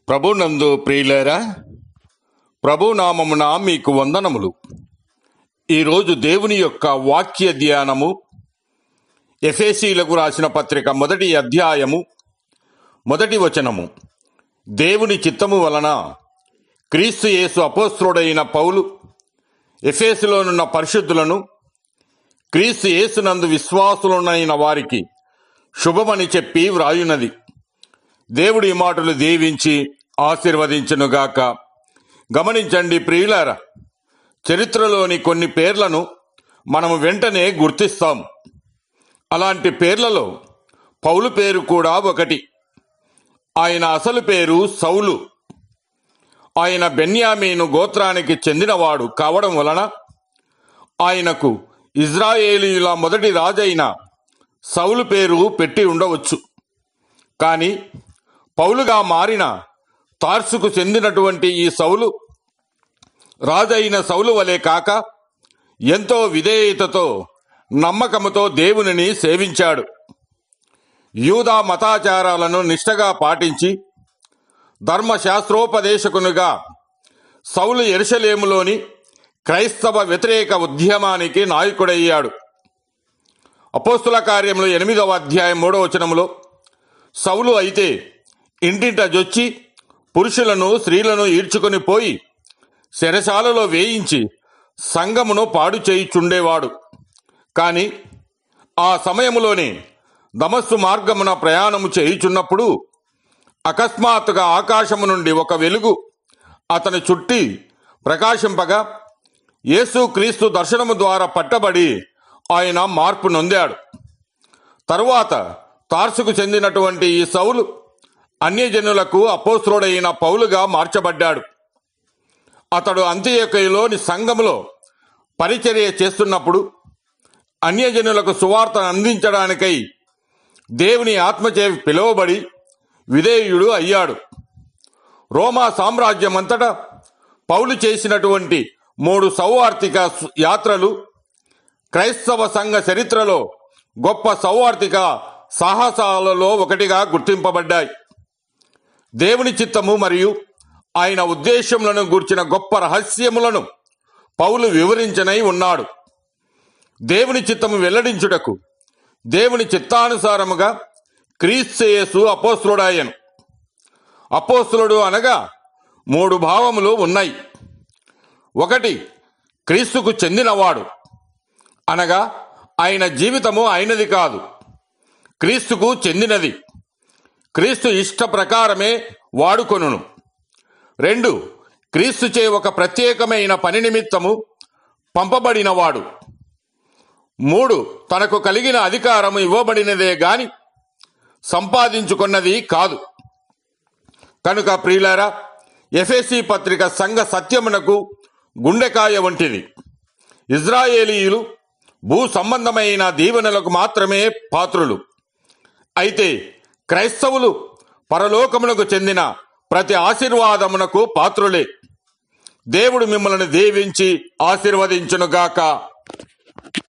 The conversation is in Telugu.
ప్రభునందు ప్రియులారా, ప్రభునామమున మీకు వందనములు. ఈరోజు దేవుని యొక్క వాక్య ధ్యానము ఎఫెసీయులకు రాసిన పత్రిక 1వ అధ్యాయము 1వ వచనము. దేవుని చిత్తము వలన క్రీస్తు యేసు అపోస్తలుడైన పౌలు ఎఫెసులోనున్న పరిశుద్ధులను, క్రీస్తు యేసునందు విశ్వాసులైన వారికి శుభమని చెప్పి వ్రాయున్నది. దేవుడు ఈ మాటలు దీవించి ఆశీర్వదించునుగాక. గమనించండి ప్రియులారా, చరిత్రలోని కొన్ని పేర్లను మనము వెంటనే గుర్తిస్తాం. అలాంటి పేర్లలో పౌలు పేరు కూడా ఒకటి. ఆయన అసలు పేరు సౌలు. ఆయన బెన్యామీను గోత్రానికి చెందినవాడు కావడం వలన ఆయనకు ఇజ్రాయేలీయుల మొదటి రాజైన సౌలు పేరు పెట్టి ఉండవచ్చు. కానీ పౌలుగా మారిన తార్సుకు చెందినటువంటి ఈ సౌలు రాజైన సౌలు వలె కాక ఎంతో విధేయతతో, నమ్మకముతో దేవునిని సేవించాడు. యూదా మతాచారాలను నిష్ఠగా పాటించి ధర్మశాస్త్రోపదేశకునిగా సౌలు యెరూషలేములోని క్రైస్తవ వ్యతిరేక ఉద్యమానికి నాయకుడయ్యాడు. అపోస్తుల కార్యములు 8వ అధ్యాయం 3వ వచనములో సౌలు అయితే ఇంటింట జొచ్చి పురుషులను స్త్రీలను ఈడ్చుకొని పోయి చెరసాలలో వేయించి సంఘమును పాడు చేయుచుండేవాడు. కాని ఆ సమయములోనే దమస్సు మార్గమున ప్రయాణము చేయుచున్నప్పుడు అకస్మాత్తుగా ఆకాశము నుండి ఒక వెలుగు అతని చుట్టి ప్రకాశింపగా యేసు క్రీస్తు దర్శనము ద్వారా పట్టబడి ఆయన మార్పు నొందాడు. తరువాత తార్సుకు చెందినటువంటి ఈ సౌలు అన్యజనులకు అపోస్తలుడైన పౌలుగా మార్చబడ్డాడు. అతడు అంతియోకయలోని సంఘములో పరిచర్య చేస్తున్నప్పుడు అన్యజనులకు సువార్తను అందించడానికై దేవుని ఆత్మచే పిలువబడి విధేయుడు అయ్యాడు. రోమా సామ్రాజ్యమంతటా పౌలు చేసినటువంటి 3 సౌవార్తిక యాత్రలు క్రైస్తవ సంఘ చరిత్రలో గొప్ప సౌవార్తిక సాహసాలలో ఒకటిగా గుర్తింపబడ్డాయి. దేవుని చిత్తము మరియు ఆయన ఉద్దేశములను గూర్చిన గొప్ప రహస్యములను పౌలు వివరించనై ఉన్నాడు. దేవుని చిత్తము వెల్లడించుటకు దేవుని చిత్తానుసారముగా క్రీస్తు యేసు అపోస్తలుడాయను. అపోస్తలుడు అనగా 3 భావములు ఉన్నాయి. ఒకటి, క్రీస్తుకు చెందినవాడు అనగా ఆయన జీవితము ఆయనది కాదు, క్రీస్తుకు చెందినది. క్రీస్తు ఇష్ట ప్రకారమే వాడుకొనును. 2, క్రీస్తుచే ఒక ప్రత్యేకమైన పని నిమిత్తము పంపబడినవాడు. 3, తనకు కలిగిన అధికారము ఇవ్వబడినదే గాని సంపాదించుకున్నది కాదు. కనుక ప్రియులారా, ఎఫెసీ పత్రిక సంఘ సత్యమునకు గుండెకాయ వంటిది. ఇజ్రాయేలీయులు భూ సంబంధమైన దీవెనలకు మాత్రమే పాత్రులు. అయితే క్రైస్తవులు పరలోకమునకు చెందిన ప్రతి ఆశీర్వాదమునకు పాత్రులే. దేవుడు మిమ్మల్ని దీవించి ఆశీర్వదించునుగాక.